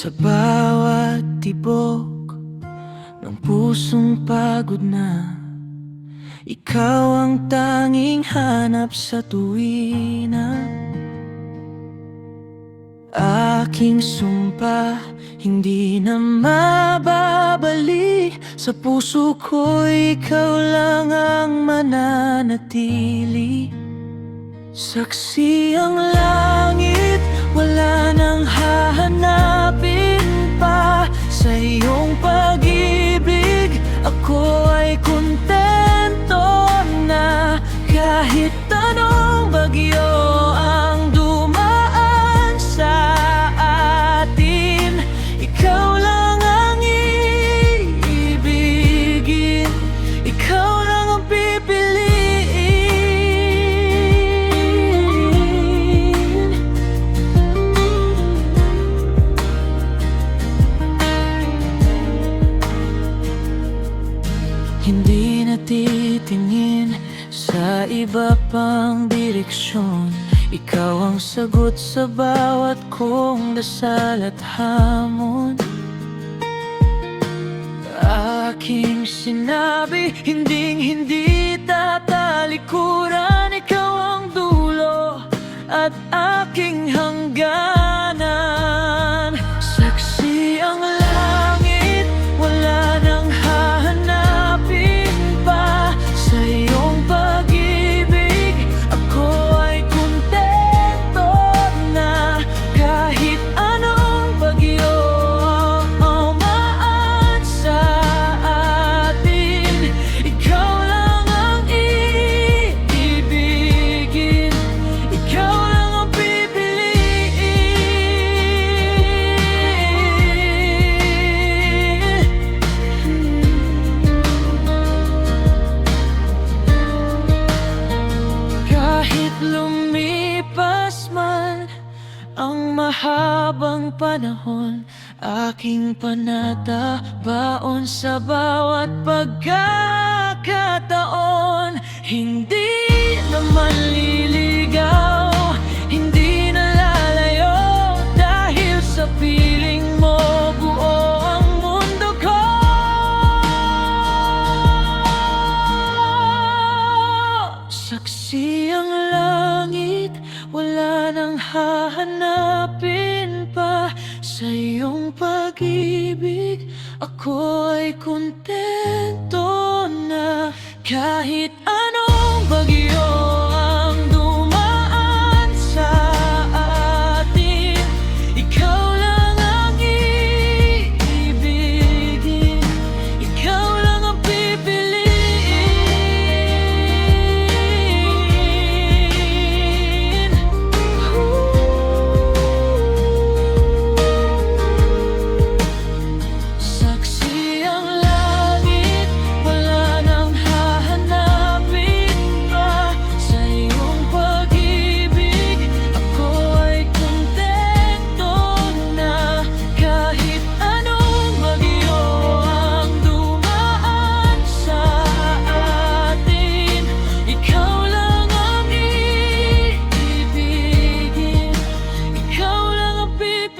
Sa bawat tibok ng pusong pagod na, ikaw ang tanging hanap sa tuwina. Aking sumpa, hindi na mababali. Sa puso ko'y ikaw lang ang mananatili. Saksi ang langit, wala nang hahanapin pa. Sa iyong pag-ibig, ako ay kontento na. Kahit anong bagyo ang dumaan sa atin, ikaw lang ang iibigin, ikaw lang ang pipiliin. Hindi natitingin sa iba pang direksyon. Ikaw ang sagot sa bawat kong dasal at hamon. Aking sinabi, hindi tatalikuran. Ikaw ang dulo at aking hangganan. Saksi ang langit, wala nang hahanapin pa. Sa iyong pag-ibig, ako ay kontento na. Kahit anong bagyo ang maan sa atin, ikaw lang ang iibigin, ikaw lang ang pipiliin. Kahit lumipas man ang mahabang panahon, aking panatabaon sa bawat pagkakataon. Hindi naman liligaw, hindi na lalayo, dahil sa piling mo buo ang mundo ko. Saksi ang langit, wala nang hahanapin pa. Sa iyong pag-ibig, ako ay kontento na. Kahit anong bagyo ang dumaan sa atin, ikaw lang ang iibigin, ikaw lang ang pipiliin. Saksi ang langit, wala nang hahanapin pa. Sa iyong pag-ibig, ako ay kontento na. Kahit anong bagyo ang dumaan sa atin, ikaw lang ang iibigin, ikaw lang ang pipiliin.